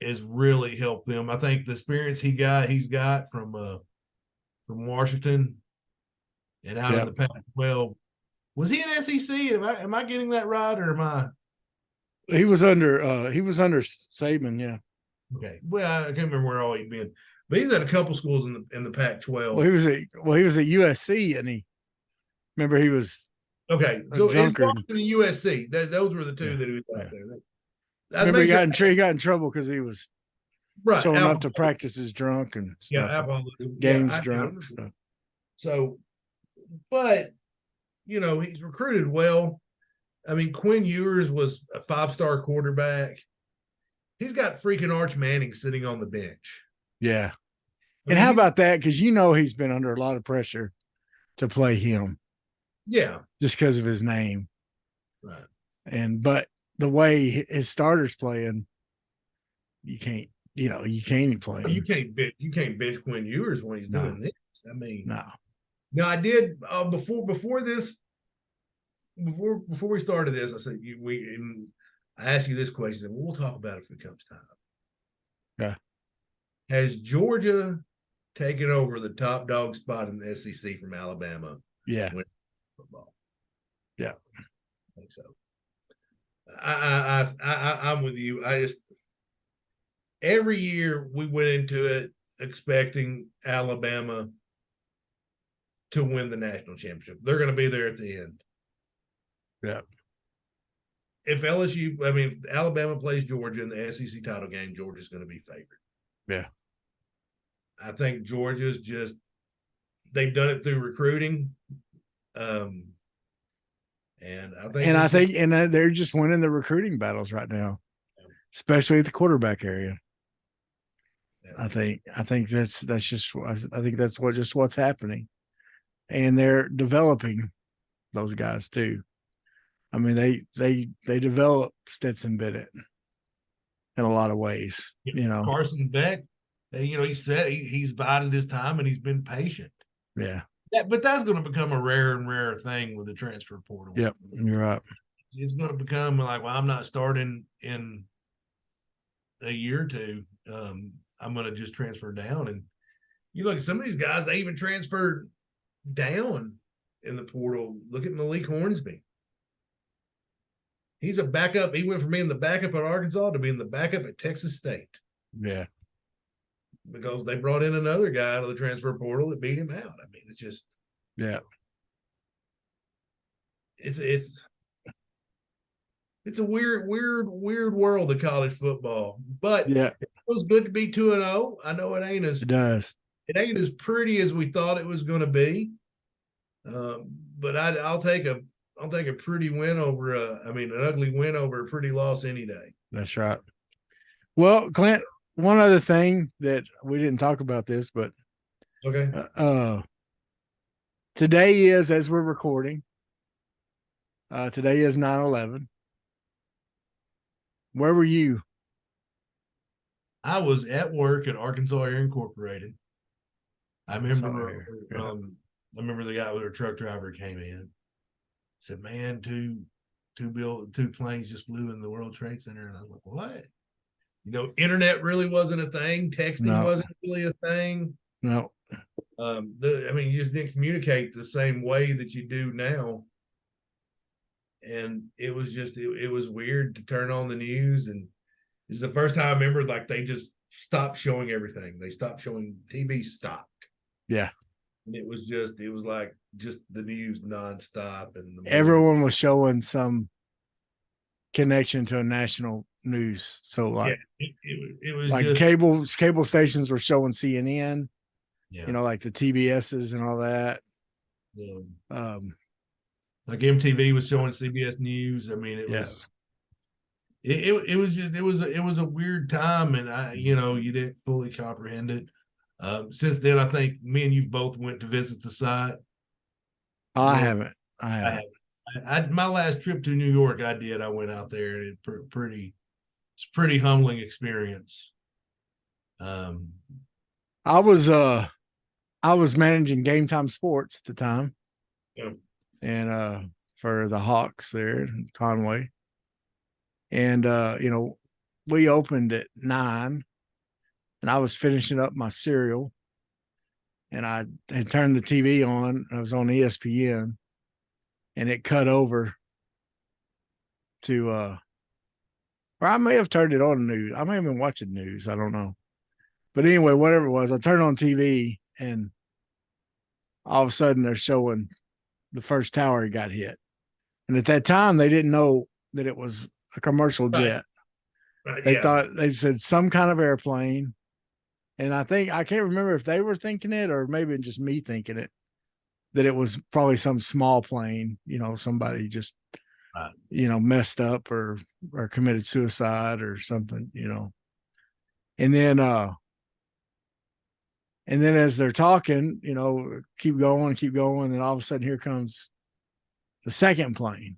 has really helped them. I think the experience he's got from Washington and out in the Pac-12. Was he in SEC? Am I getting that right, or am I? He was under Saban, yeah. Okay. Well, I can't remember where all he'd been, but he's at a couple schools in the Pac-12. Well, he was at USC, and he was okay. So in Washington and USC, those were the two that he was out there. Remember, he got in trouble because he was showing up to practices drunk and stuff. Games drunk stuff. So, but he's recruited well. I mean, Quinn Ewers was a 5-star quarterback. He's got freaking Arch Manning sitting on the bench. Yeah. And how about that? Because he's been under a lot of pressure to play him. Yeah. Just because of his name. Right. But the way his starter's playing, you can't play him. You can't bench Quinn Ewers when he's doing this. I mean, no. Now I did before we started this. I said I asked you this question, and we'll talk about it if it comes time. Yeah. Has Georgia taken over the top dog spot in the SEC from Alabama? Yeah. Football. Yeah. I think so. I'm with you. Every year we went into it expecting Alabama to win the national championship. They're going to be there at the end. Yeah. If Alabama plays Georgia in the SEC title game, Georgia's going to be favored. Yeah. I think Georgia's they've done it through recruiting. And I think they're just winning the recruiting battles right now, especially at the quarterback area. Yeah. I think that's what's happening. And they're developing those guys too. I mean, they develop Stetson Bennett in a lot of ways. Carson Beck, he said he's bided his time and he's been patient. Yeah. But that's going to become a rarer and rarer thing with the transfer portal. Yep, you're right. It's going to become like, well, I'm not starting in a year or two. I'm going to just transfer down. And you look at some of these guys, they even transferred down in the portal. Look at Malik Hornsby. He's a backup. He went from being the backup at Arkansas to being the backup at Texas State. Yeah. Because they brought in another guy out of the transfer portal that beat him out. I mean, it's just. Yeah. It's a weird world of college football. But it feels good to be 2-0. I know it ain't it ain't as pretty as we thought it was going to be. But I'll take a pretty win over an ugly win over a pretty loss any day. That's right. Well, Clint, one other thing that we didn't talk about this, but okay. Today is, as we're recording, today is 9/11. Where were you? I was at work at Arkansas Air Incorporated. I remember the guy with a truck driver came in, said, "Man, two planes just flew in the World Trade Center," and I was like, "What?" Internet really wasn't a thing. Texting wasn't really a thing. No. You just didn't communicate the same way that you do now. And it was just, it was weird to turn on the news. And this is the first time I remember, like, they just stopped showing everything. They stopped showing TV. Stopped. Yeah. And it was like just the news nonstop, and everyone was showing some connection to a national news. So like, it was like just cable stations were showing CNN, yeah. you know, like the TBSs and all that. Like MTV was showing CBS News. I mean, it was a weird time, and you didn't fully comprehend it. Since then, I think me and you both went to visit the site. I haven't. I haven't. My last trip to New York, I did. I went out there, and it's a pretty humbling experience. I was managing Game Time Sports at the time, and for the Hawks there in Conway, and we opened at 9, and I was finishing up my cereal, and I had turned the TV on. I was on ESPN, and it cut over to or I may have turned it on news. I may have been watching news. I don't know. But anyway, whatever it was, I turned on TV, and all of a sudden they're showing the first tower got hit. And at that time, they didn't know that it was a commercial jet. Right, they thought, they said some kind of airplane. And I can't remember if they were thinking it or maybe just me thinking it, that it was probably some small plane, somebody just, messed up or committed suicide or something, And then as they're talking, keep going. And all of a sudden here comes the second plane.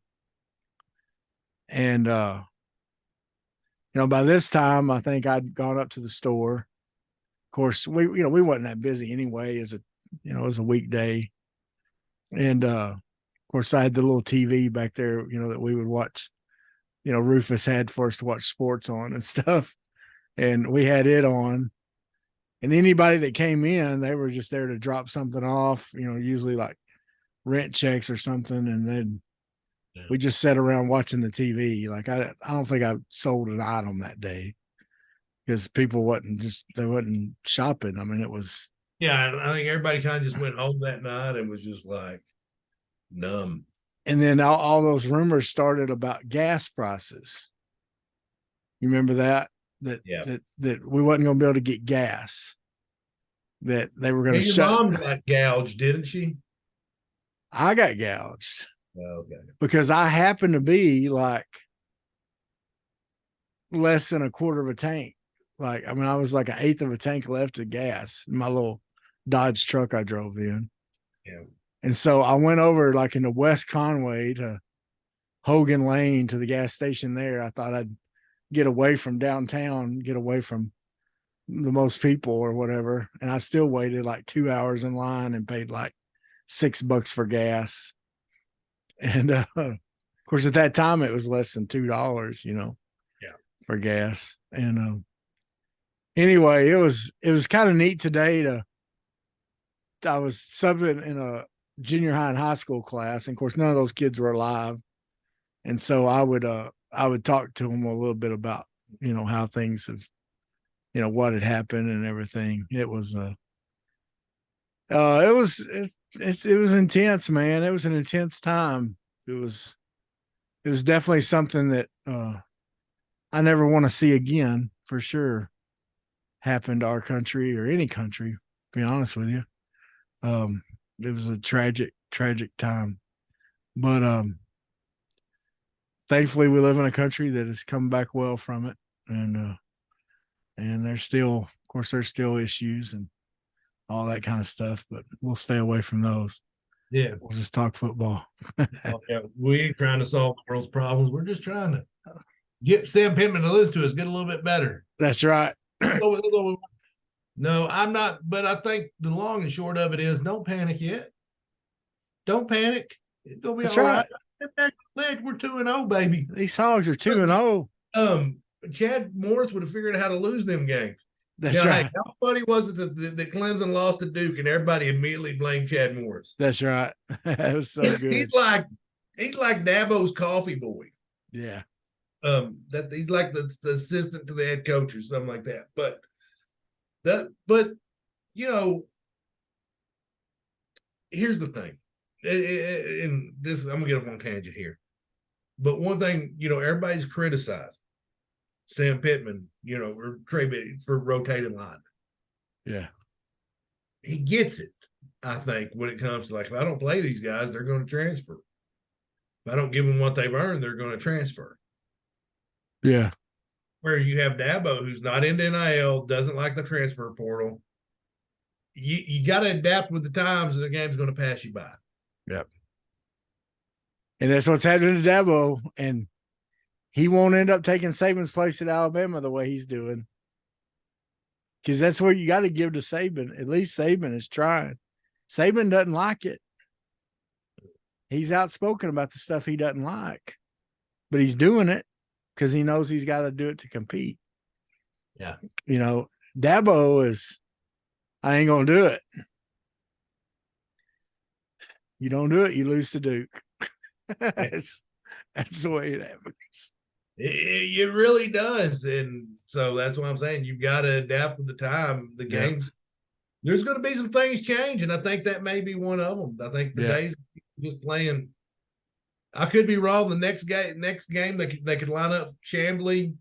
And, by this time, I think I'd gone up to the store. Of course, we wasn't that busy anyway, it was a weekday. And, of course, I had the little TV back there, that we would watch, Rufus had for us to watch sports on and stuff. And we had it on. And anybody that came in, they were just there to drop something off, usually like rent checks or something. And then we just sat around watching the TV. Like, I don't think I sold an item that day because people wasn't shopping. I mean, it was. Yeah, I think everybody kind of just went home that night and was just like numb. And then all those rumors started about gas prices. You remember that? That we wasn't going to be able to get gas. That they were going to shut. Your mom got gouged, didn't she? I got gouged. Okay. Because I happened to be like less than a quarter of a tank. I was like an eighth of a tank left of gas in my little Dodge truck I drove in. Yeah. And so I went over like into West Conway to Hogan Lane to the gas station there. I thought I'd get away from downtown, get away from the most people or whatever. And I still waited like 2 hours in line and paid like $6 for gas. And of course, at that time it was less than $2, for gas. And anyway, it was kind of neat today I was subbing in a junior high and high school class. And of course, none of those kids were alive. And so I would talk to them a little bit about, how things have, what had happened and everything. It was it was intense, man. It was an intense time. It was definitely something that I never want to see again, for sure, happen to our country or any country, to be honest with you. It was a tragic time. But thankfully we live in a country that has come back well from it. And there's still issues and all that kind of stuff, but we'll stay away from those. Yeah. We'll just talk football. Yeah, we ain't trying to solve the world's problems. We're just trying to get Sam Pittman to listen to us, get a little bit better. That's right. No, I'm not, but I think the long and short of it is don't panic yet. Don't panic. It's gonna be That's all right. We're 2-0, baby. These Hogs are 2-0. Chad Morris would have figured out how to lose them games. That's right. Hey, how funny was it that Clemson lost to Duke and everybody immediately blamed Chad Morris? That's right. That was so good. He's like Dabo's coffee boy. Yeah. That he's like the assistant to the head coach or something like that. But But you know, here's the thing, and this I'm gonna get off on a tangent here. But one thing, everybody's criticized Sam Pittman, or Trey Biddy for rotating line. Yeah. He gets it, I think, when it comes to like, if I don't play these guys, they're going to transfer. If I don't give them what they've earned, they're going to transfer. Yeah. Whereas you have Dabo, who's not into NIL, doesn't like the transfer portal. You got to adapt with the times, and the game's going to pass you by. Yep. And that's what's happening to Dabo. And he won't end up taking Saban's place at Alabama the way he's doing. Because that's where you got to give to Saban. At least Saban is trying. Saban doesn't like it. He's outspoken about the stuff he doesn't like. But he's doing it because he knows he's got to do it to compete. Yeah. Dabo is, I ain't going to do it. You don't do it, you lose to Duke. That's the way it happens. It really does. And so that's what I'm saying. You've got to adapt with the time. The games, there's going to be some things change. And I think that may be one of them. I think the days just playing, I could be wrong. The next game they could line up Chambly,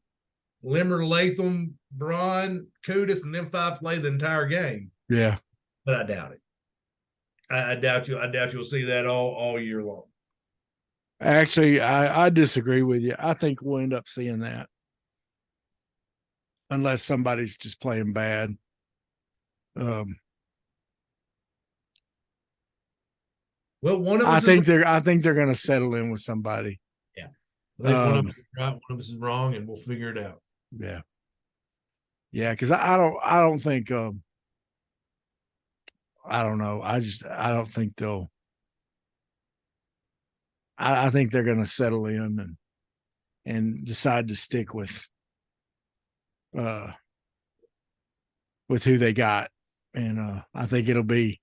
Limmer, Latham, Braun, Kudus, and them 5 play the entire game. Yeah. But I doubt it. I doubt you'll see that all year long. Actually, I disagree with you. I think we'll end up seeing that. Unless somebody's just playing bad. Well, one of us I think they're going to settle in with somebody. Yeah. I think one of us is right, one of us is wrong, and we'll figure it out. Yeah. Yeah, because I don't think I don't know. I don't think they'll. I think they're going to settle in and decide to stick with who they got, and I think it'll be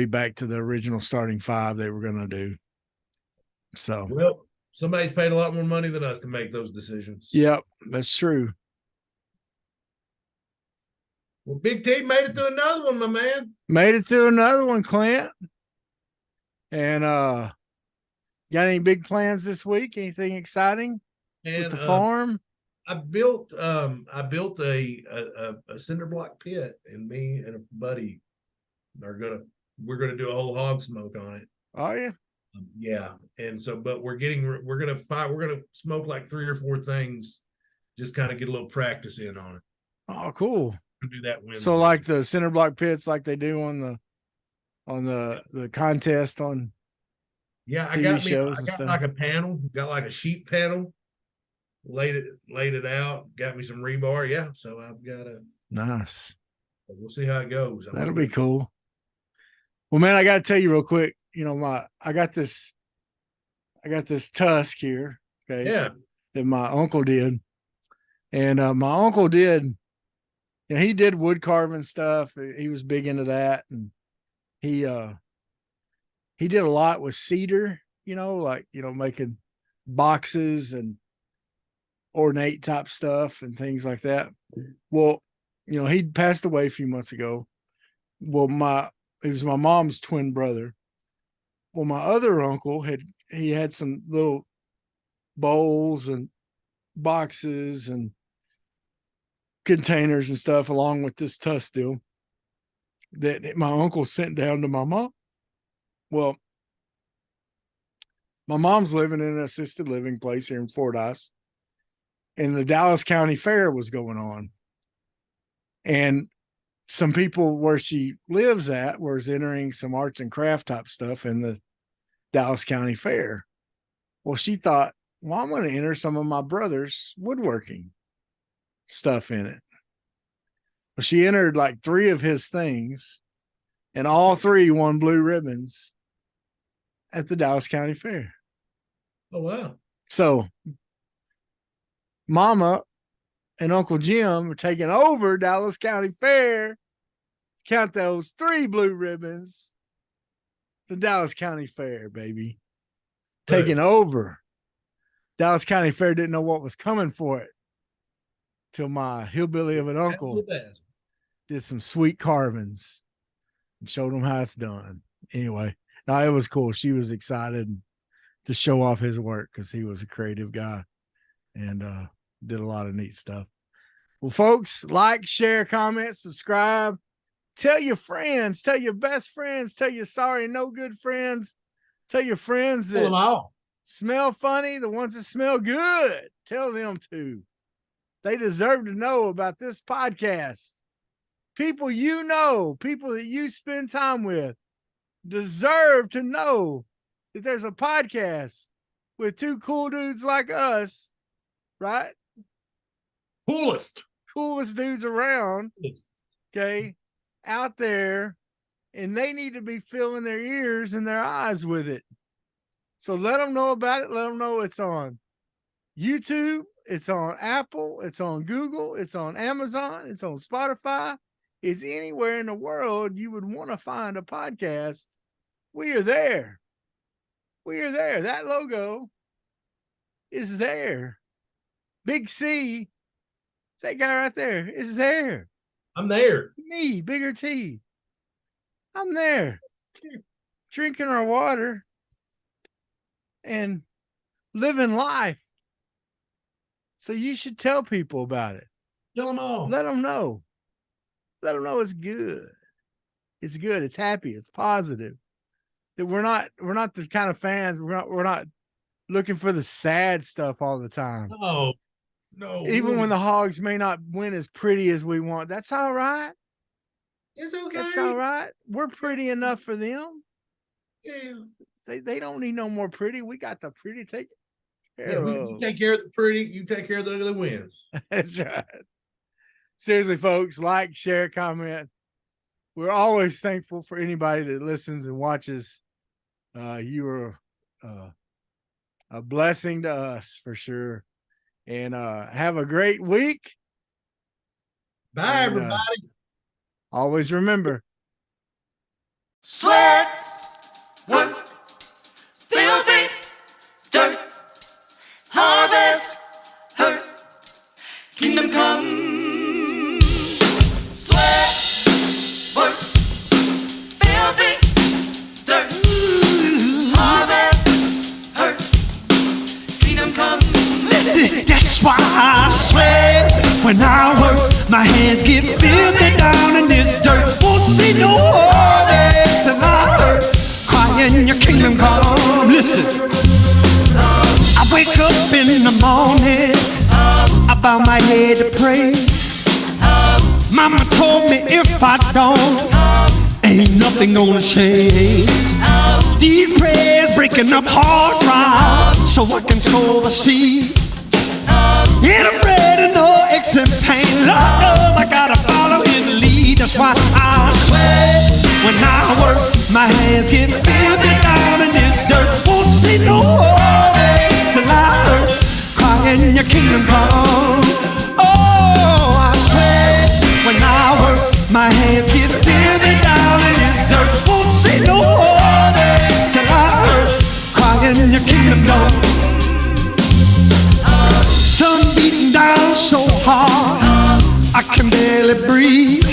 back to the original starting 5 they were going to do. So, well, somebody's paid a lot more money than us to make those decisions. Yep, that's true. Well, Big T made it through another one, my man. Made it through another one, Clint. And got any big plans this week? Anything exciting with the farm? I built a cinder block pit, and me and a buddy we're gonna do a whole hog smoke on it. Oh yeah. Yeah, and so, but we're gonna smoke like 3 or 4 things, just kind of get a little practice in on it. Oh, cool. We'll do that Wednesday. So like the cinder block pits, like they do on the contest on. Yeah, I got like a panel, got like a sheet panel, laid it out, got me some rebar. Yeah, so I've got a nice. We'll see how it goes. That'll be cool. Well, man, I got to tell you real quick. I got this tusk here. Okay. Yeah. That my uncle did, and my uncle did. He did wood carving stuff. He was big into that, and he did a lot with cedar. Making boxes and ornate type stuff and things like that. Well, he passed away a few months ago. Well, it was my mom's twin brother. Well, my other uncle had some little bowls and boxes and containers and stuff along with this tusk deal that my uncle sent down to my mom. Well, my mom's living in an assisted living place here in Fordyce, and the Dallas County Fair was going on. And some people where she lives at was entering some arts and craft type stuff in the Dallas County Fair. Well, she thought, well, I'm going to enter some of my brother's woodworking stuff in it. Well, she entered like 3 of his things, and all 3 won blue ribbons at the Dallas County Fair. Oh, wow. So Mama and Uncle Jim are taking over Dallas County Fair. Count those 3 blue ribbons. The Dallas County Fair, baby. Right. Taking over. Dallas County Fair didn't know what was coming for it till my hillbilly of an uncle did some sweet carvings and showed him how it's done. Anyway, no, it was cool. She was excited to show off his work because he was a creative guy and did a lot of neat stuff. Well, folks, like, share, comment, subscribe. Tell your friends, tell your best friends, tell your sorry, no good friends, tell your friends that Tell them all. smell funny, the ones that smell good. Tell them to. They deserve to know about this podcast. People you know, people that you spend time with, deserve to know that there's a podcast with two cool dudes like us, right? Coolest Dudes around, okay, out there, and they need to be filling their ears and their eyes with it. So let them know about it. Let them know it's on YouTube, it's on Apple, it's on Google, it's on Amazon, it's on Spotify. It's anywhere in the world you would want to find a podcast. We are there. We are there. That logo is there. Big C, that guy right there is there. I'm there. Me, bigger T. I'm there. Drinking our water and living life. So you should tell people about it. Tell them all. Let them know. Let them know it's good. It's good. It's happy. It's positive. That we're not the kind of fans. We're not looking for the sad stuff all the time. No. Even when the Hogs may not win as pretty as we want, that's all right. It's okay. That's all right. We're pretty enough for them. Yeah. They don't need no more pretty. We got the pretty take care Yeah, of. you take care of the pretty, you take care of the ugly wins. That's right. Seriously, folks, like, share, comment. We're always thankful for anybody that listens and watches. You are a blessing to us for sure. And have a great week. Bye, everybody. Always remember. Sweat, work, filthy, dirt, harvest, hurt, kingdom come. Sweat, work, filthy, dirt, harvest, hurt, kingdom come. Listen, that's why I sweat when I work. My hands get filthy down in this dirt. Won't see no harvest till I hurt. Crying your kingdom come. Listen, I wake up in the morning, I bow my head to pray. Mama told me if I don't, ain't nothing gonna change. These prayers breaking up hard ground so I can sow the seed. Ain't afraid of no aches and pain. Lord knows I gotta follow his lead. That's why I sweat when I work. My hands get filthy down in this dirt. Won't see no harvest till I hurt. Crying your kingdom come. Oh, I sweat when I work. My hands get filthy down in this dirt. Won't see no harvest till I hurt. Crying your kingdom come. Sun beating down so hard I can barely breathe.